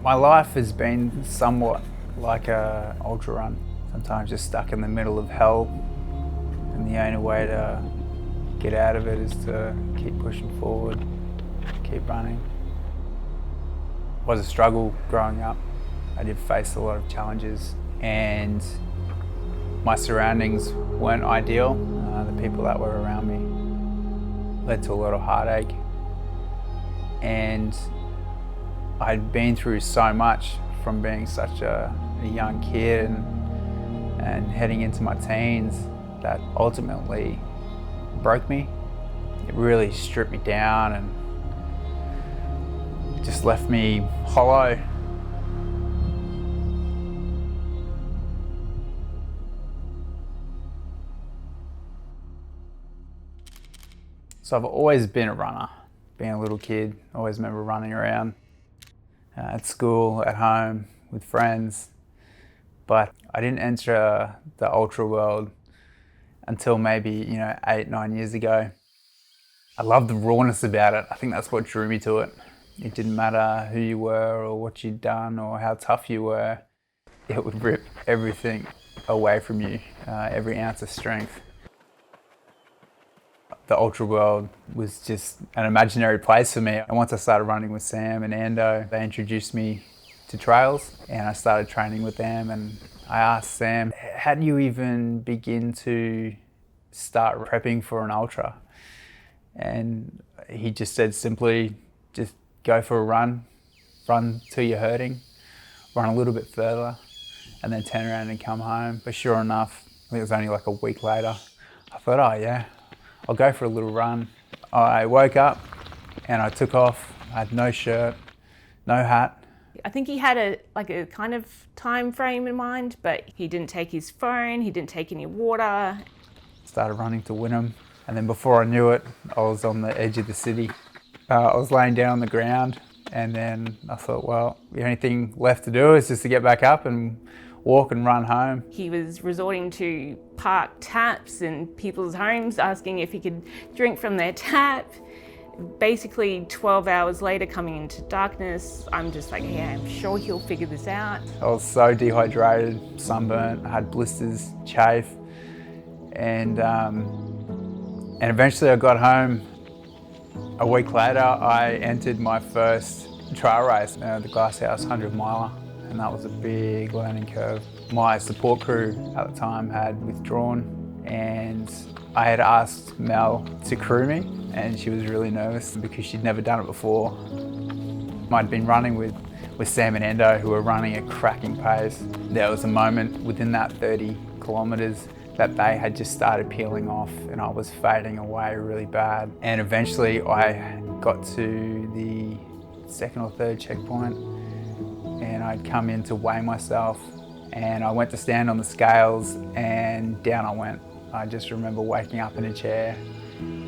My life has been somewhat like a ultra run. Sometimes just stuck in the middle of hell, and the only way to get out of it is to keep pushing forward, keep running. It was a struggle growing up. I did face a lot of challenges, and my surroundings weren't ideal. The people that were around me led to a lot of heartache, and I'd been through so much from being such a young kid and heading into my teens that ultimately broke me. It really stripped me down and just left me hollow. So I've always been a runner. Being a little kid, I always remember running around at school, at home, with friends. But I didn't enter the ultra world until maybe 8, 9 years ago. I loved the rawness about it. I think that's what drew me to it. It didn't matter who you were or what you'd done or how tough you were. It would rip everything away from you, every ounce of strength. The ultra world was just an imaginary place for me. And once I started running with Sam and Ando, they introduced me to trails and I started training with them. And I asked Sam, how do you even begin to start prepping for an ultra? And he just said simply, just go for a run till you're hurting, run a little bit further, and then turn around and come home. But sure enough, I think it was only like a week later, I thought, oh yeah, I'll go for a little run. I woke up and I took off. I had no shirt, no hat. I think he had a kind of time frame in mind, but he didn't take his phone, he didn't take any water. Started running to Wynnum, and then before I knew it, I was on the edge of the city. I was laying down on the ground, and then I thought, well, the only thing left to do is just to get back up and walk and run home. He was resorting to park taps in people's homes, asking if he could drink from their tap. Basically 12 hours later, coming into darkness, I'm just like, yeah, I'm sure he'll figure this out. I was so dehydrated, sunburnt, I had blisters, chafe, and eventually I got home. A week later, I entered my first trail race, the Glasshouse 100 miler, and that was a big learning curve. My support crew at the time had withdrawn, and I had asked Mel to crew me, and she was really nervous because she'd never done it before. I'd been running with Sam and Endo, who were running at cracking pace. There was a moment within that 30 kilometres that they had just started peeling off and I was fading away really bad. And eventually I got to the second or third checkpoint and I'd come in to weigh myself and I went to stand on the scales and down I went. I just remember waking up in a chair.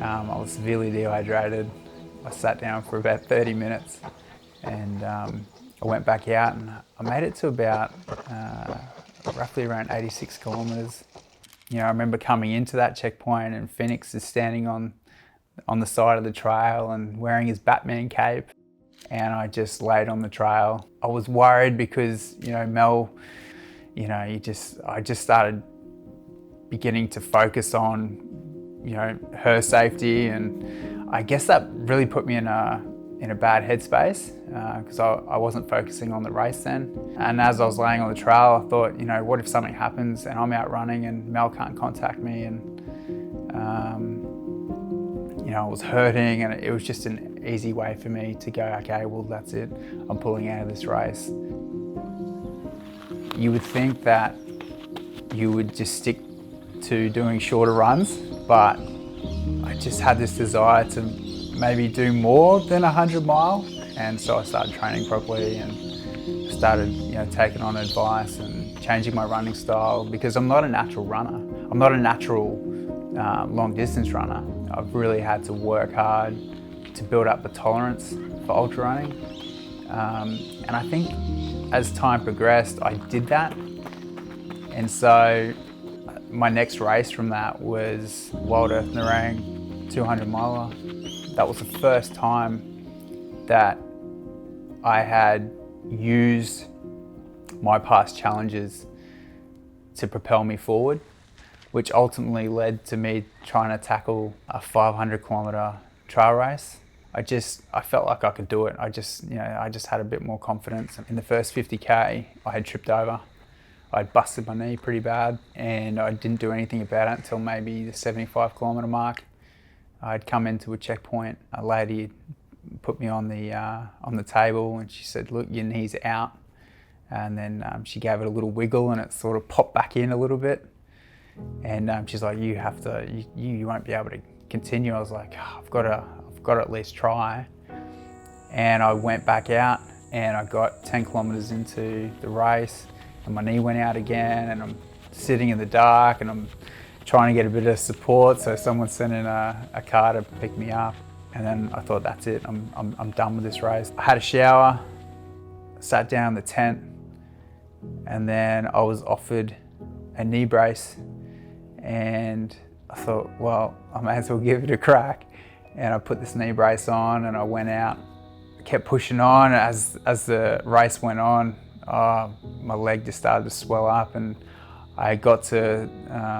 I was severely dehydrated. I sat down for about 30 minutes and I went back out and I made it to about roughly around 86 kilometres. I remember coming into that checkpoint and Phoenix is standing on the side of the trail and wearing his Batman cape, and I just laid on the trail. I was worried because, Mel, I just started beginning to focus on, her safety, and I guess that really put me in a bad headspace because I wasn't focusing on the race then. And as I was laying on the trail, I thought, what if something happens and I'm out running and Mel can't contact me, and I was hurting, and it was just an easy way for me to go, okay, well that's it, I'm pulling out of this race. You would think that you would just stick to doing shorter runs, but I just had this desire to maybe do more than 100 mile, and so I started training properly and started taking on advice and changing my running style, because I'm not a natural runner. I'm not a natural long distance runner. I've really had to work hard to build up the tolerance for ultra running, and I think as time progressed I did that, and so my next race from that was Wild Earth Nerang 200 miler. That was the first time that I had used my past challenges to propel me forward, which ultimately led to me trying to tackle a 500-kilometre trail race. I felt like I could do it. I just had a bit more confidence. In the first 50K, I had tripped over. I'd busted my knee pretty bad, and I didn't do anything about it until maybe the 75-kilometre mark. I'd come into a checkpoint. A lady put me on the table, and she said, "Look, your knee's out." And then she gave it a little wiggle, and it sort of popped back in a little bit. And she's like, "You have to. You won't be able to continue." I was like, oh, I've got to at least try. And I went back out, and I got 10 kilometres into the race, and my knee went out again, and I'm sitting in the dark, and I'm trying to get a bit of support, so someone sent in a car to pick me up. And then I thought, that's it, I'm done with this race. I had a shower, sat down in the tent, and then I was offered a knee brace, and I thought, well, I may as well give it a crack. And I put this knee brace on, and I went out. I kept pushing on. As the race went on, my leg just started to swell up, and I got to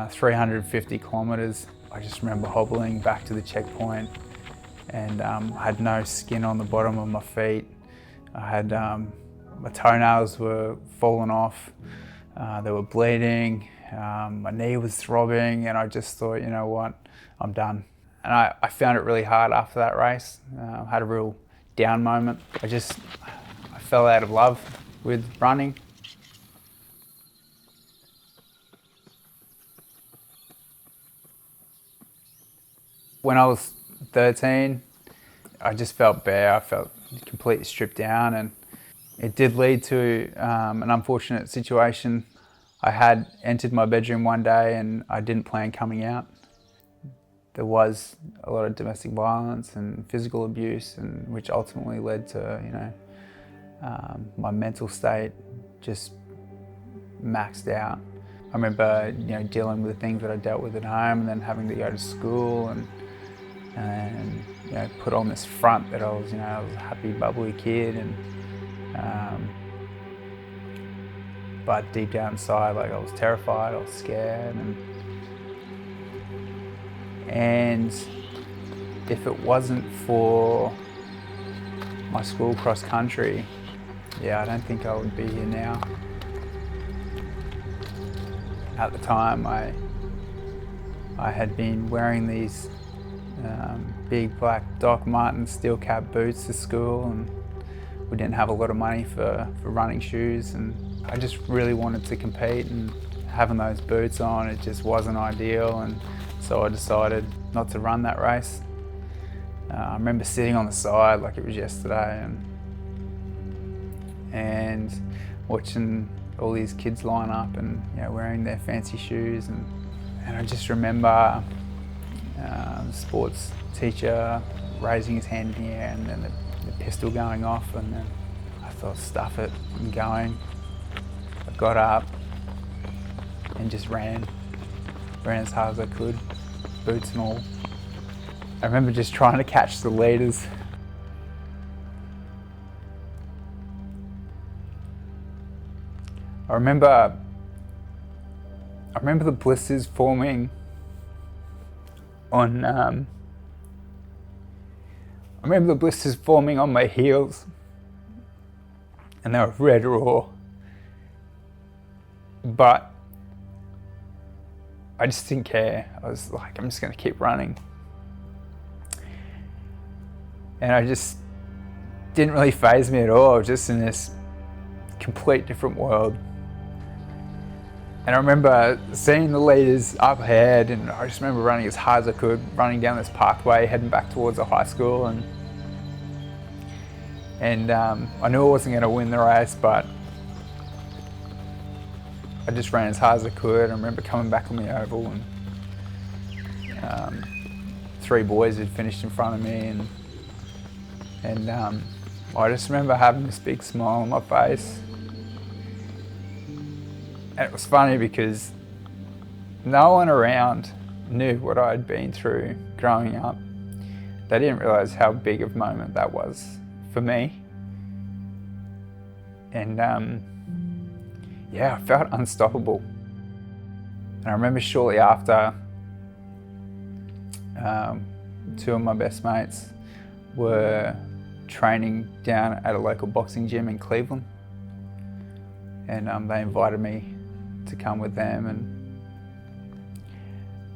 350 kilometres. I just remember hobbling back to the checkpoint, and I had no skin on the bottom of my feet. I had, my toenails were falling off, they were bleeding, my knee was throbbing, and I just thought, you know what, I'm done. And I found it really hard after that race. I had a real down moment. I fell out of love with running. When I was 13, I just felt bare. I felt completely stripped down, and it did lead to an unfortunate situation. I had entered my bedroom one day, and I didn't plan coming out. There was a lot of domestic violence and physical abuse, and which ultimately led to, my mental state just maxed out. I remember, dealing with the things that I dealt with at home, and then having to go to school and put on this front that I was a happy, bubbly kid, and but deep down inside, I was terrified, I was scared, and if it wasn't for my school cross country, I don't think I would be here now. At the time, I had been wearing these big black Doc Martens steel cap boots to school, and we didn't have a lot of money for running shoes, and I just really wanted to compete, and having those boots on, it just wasn't ideal, and so I decided not to run that race. I remember sitting on the side like it was yesterday, and watching all these kids line up and wearing their fancy shoes, and I just remember the sports teacher raising his hand in the air, and then the pistol going off, and then I thought, stuff it, I'm going. I got up and just ran as hard as I could, boots and all. I remember just trying to catch the leaders. I remember the blisters forming on my heels, and they were red raw. But I just didn't care. I was like, I'm just gonna keep running. And I just didn't really faze me at all. I was just in this complete different world. And I remember seeing the leaders up ahead, and I just remember running as hard as I could, running down this parkway, heading back towards the high school, and I knew I wasn't going to win the race, but I just ran as hard as I could. I remember coming back on the oval, and 3 boys had finished in front of me, and I just remember having this big smile on my face. And it was funny because no one around knew what I'd been through growing up. They didn't realise how big of a moment that was for me. And yeah, I felt unstoppable. And I remember shortly after, two of my best mates were training down at a local boxing gym in Cleveland. And they invited me to come with them.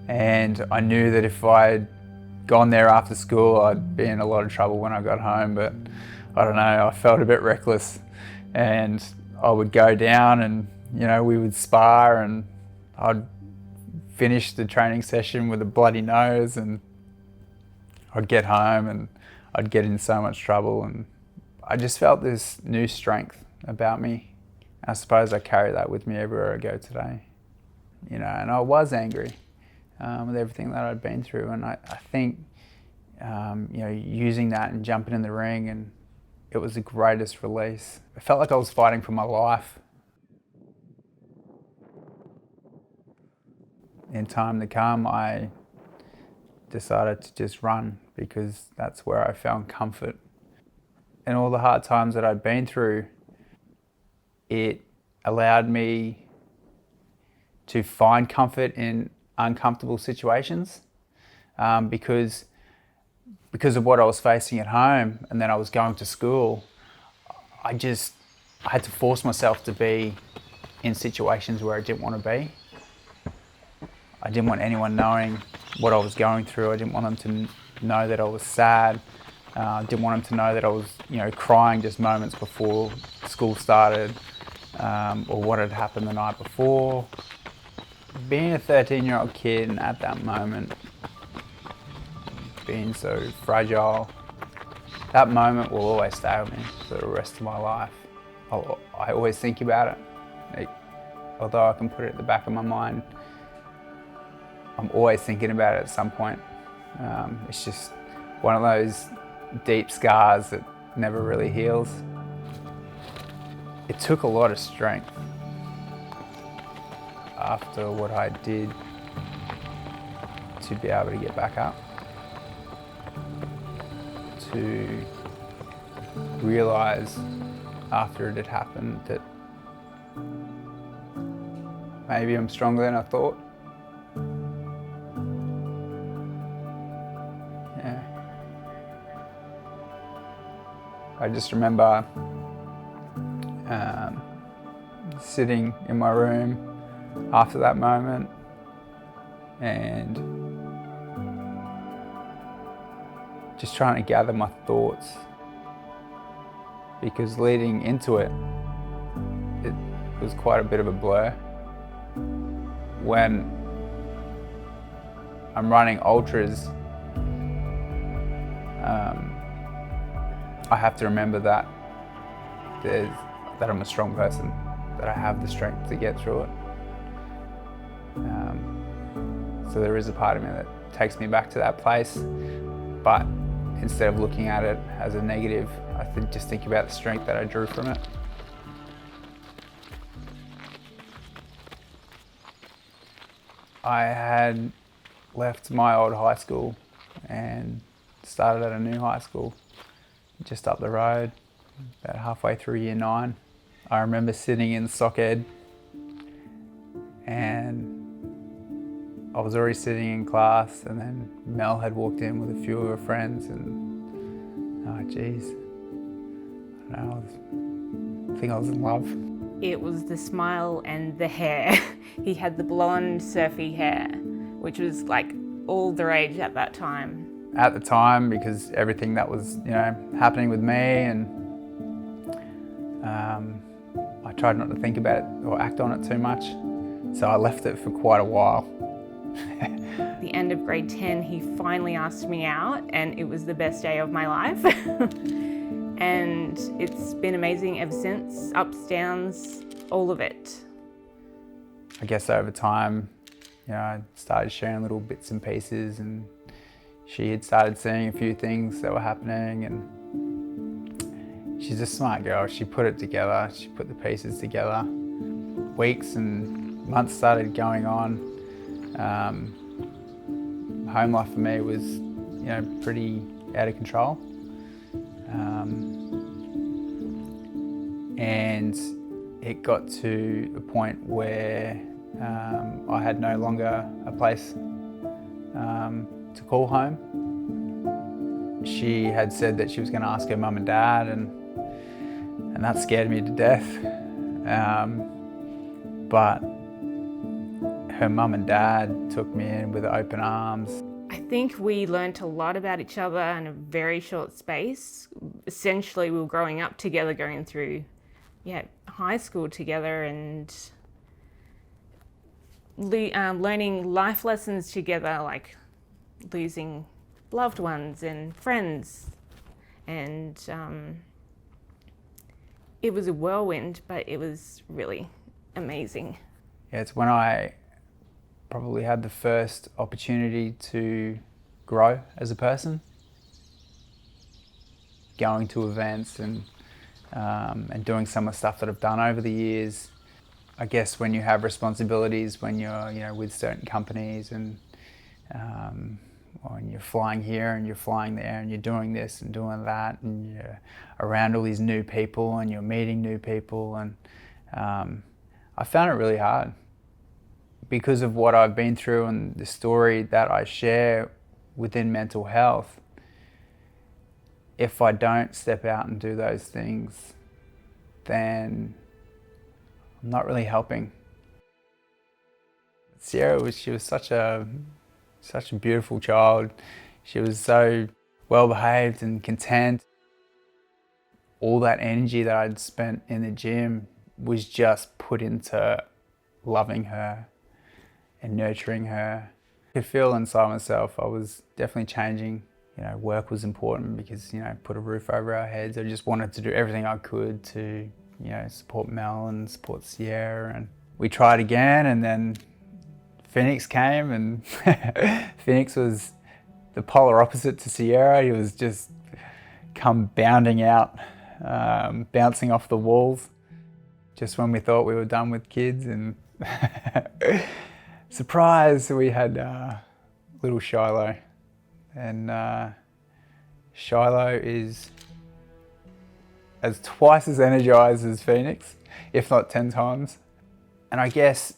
And I knew that if I'd gone there after school, I'd be in a lot of trouble when I got home, but I don't know, I felt a bit reckless. And I would go down and, you know, we would spar, and I'd finish the training session with a bloody nose, and I'd get home and I'd get in so much trouble. And I just felt this new strength about me. I suppose I carry that with me everywhere I go today. You know, and I was angry with everything that I'd been through, and I think, you know, using that and jumping in the ring, and it was the greatest release. I felt like I was fighting for my life. In time to come, I decided to just run because that's where I found comfort. And all the hard times that I'd been through, it allowed me to find comfort in uncomfortable situations, because of what I was facing at home, and then I was going to school. I had to force myself to be in situations where I didn't want to be. I didn't want anyone knowing what I was going through. I didn't want them to know that I was sad. I didn't want them to know that I was, you know, crying just moments before school started, or what had happened the night before. Being a 13-year-old kid, and at that moment, being so fragile, that moment will always stay with me for the rest of my life. I always think about it. Although I can put it at the back of my mind, I'm always thinking about it at some point. It's just one of those deep scars that never really heals. It took a lot of strength after what I did to be able to get back up, to realise after it had happened that maybe I'm stronger than I thought. Yeah. I just remember sitting in my room after that moment and just trying to gather my thoughts, because leading into it, it was quite a bit of a blur. When I'm running ultras, I have to remember that I'm a strong person, that I have the strength to get through it. So there is a part of me that takes me back to that place, but instead of looking at it as a negative, I just think about the strength that I drew from it. I had left my old high school and started at a new high school just up the road, about halfway through year 9. I remember sitting in Soc Ed, and I was already sitting in class, and then Mel had walked in with a few of her friends, and oh geez, I don't know, I think I was in love. It was the smile and the hair. He had the blonde surfy hair, which was like all the rage at that time. At the time, because everything that was, you know, happening with me, and I tried not to think about it or act on it too much, so I left it for quite a while. At the end of grade 10, he finally asked me out, and it was the best day of my life. And it's been amazing ever since, ups, downs, all of it. I guess over time, you know, I started sharing little bits and pieces, and she had started seeing a few things that were happening, and she's a smart girl. She put it together, she put the pieces together. Weeks and months started going on. Home life for me was, you know, pretty out of control. and it got to a point where I had no longer a place to call home. She had said that she was going to ask her mum and dad, and that scared me to death. But her mum and dad took me in with open arms. I think we learnt a lot about each other in a very short space. Essentially, we were growing up together, going through high school together, and learning life lessons together, like losing loved ones and friends. And it was a whirlwind, but it was really amazing. Yeah, it's when I probably had the first opportunity to grow as a person. Going to events and doing some of the stuff that I've done over the years. I guess when you have responsibilities, when you're with certain companies, and when you're flying here and you're flying there and you're doing this and doing that, and you're around all these new people and you're meeting new people, and I found it really hard because of what I've been through and the story that I share within mental health. If I don't step out and do those things, then I'm not really helping. Sierra she was such a beautiful child. She was so well behaved and content. All that energy that I'd spent in the gym was just put into loving her and nurturing her. I could feel inside myself I was definitely changing. Work was important because, put a roof over our heads. I just wanted to do everything I could to, support Mel and support Sierra. And we tried again, and then Phoenix came, and Phoenix was the polar opposite to Sierra. He was just come bounding out, bouncing off the walls, just when we thought we were done with kids. And surprise, we had little Shiloh. And Shiloh is twice as energized as Phoenix, if not 10 times. And I guess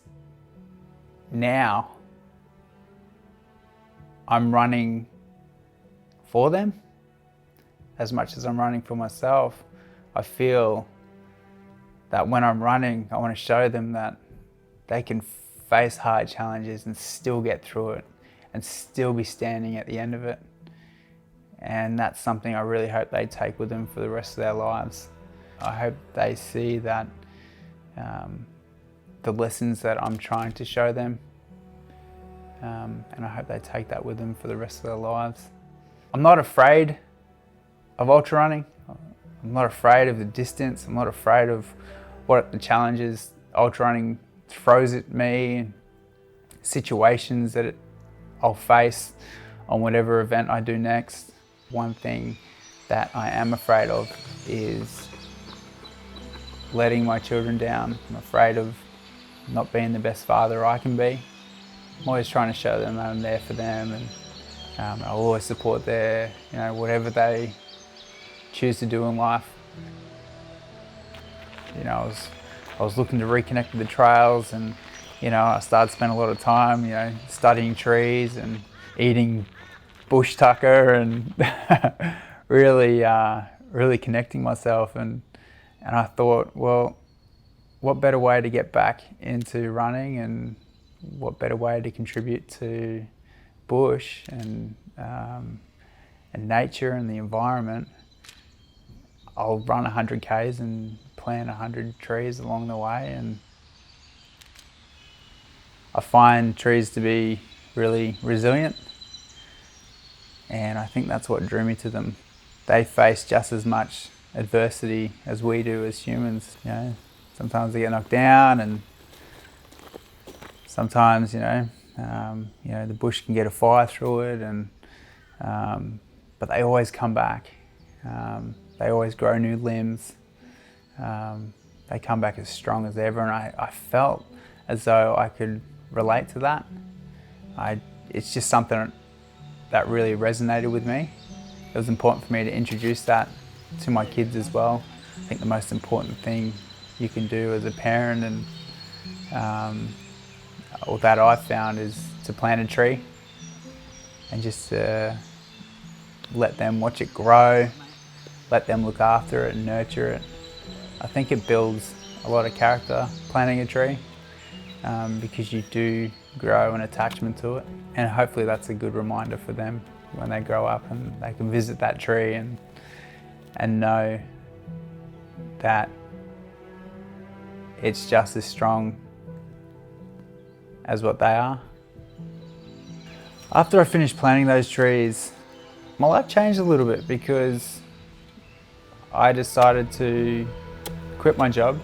now I'm running for them as much as I'm running for myself. I feel that when I'm running, I want to show them that they can face hard challenges and still get through it and still be standing at the end of it. And that's something I really hope they take with them for the rest of their lives. I hope they see that the lessons that I'm trying to show them, and I hope they take that with them for the rest of their lives. I'm not afraid of ultra running. I'm not afraid of the distance. I'm not afraid of what the challenges ultra running throws at me, and situations that I'll face on whatever event I do next. One thing that I am afraid of is letting my children down. I'm afraid of not being the best father I can be. I'm always trying to show them that I'm there for them, and I'll always support their, whatever they choose to do in life. I was looking to reconnect with the trails, and I started spending a lot of time, studying trees and eating bush tucker, and really connecting myself. And I thought, well, what better way to get back into running, and what better way to contribute to bush and nature and the environment. I'll run 100 Ks and plant 100 trees along the way, and I find trees to be really resilient, and I think that's what drew me to them. They face just as much adversity as we do as humans. Sometimes they get knocked down, and sometimes the bush can get a fire through it, and but they always come back. They always grow new limbs. They come back as strong as ever, and I felt as though I could relate to that. It's just something that really resonated with me. It was important for me to introduce that to my kids as well. I think the most important thing you can do as a parent, and or that I've found, is to plant a tree and just let them watch it grow, let them look after it and nurture it. I think it builds a lot of character, planting a tree, because you do grow an attachment to it, and hopefully that's a good reminder for them when they grow up and they can visit that tree and know that it's just as strong as what they are. After I finished planting those trees, my life changed a little bit, because I decided to quit my job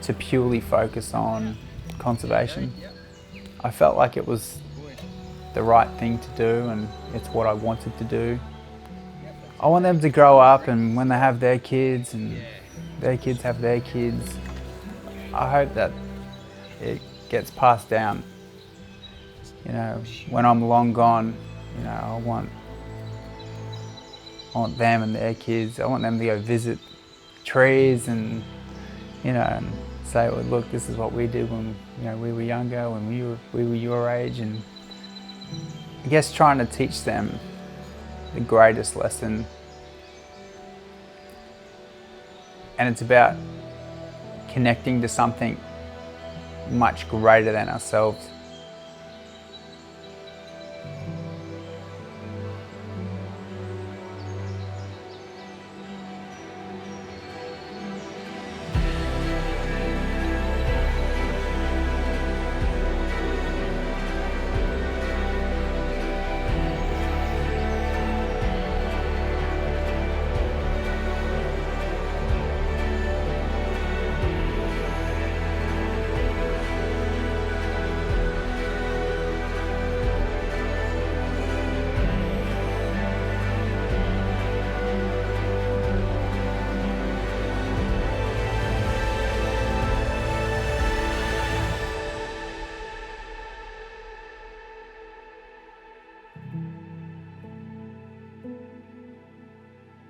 to purely focus on conservation. I felt like it was the right thing to do, and it's what I wanted to do. I want them to grow up, and when they have their kids and their kids have their kids, I hope that it gets passed down. You know, when I'm long gone, you know, I want them and their kids, I want them to go visit trees and, you know, and say, well, look, this is what we did when, you know, we were younger, when we were your age. And I guess trying to teach them the greatest lesson. And it's about connecting to something much greater than ourselves.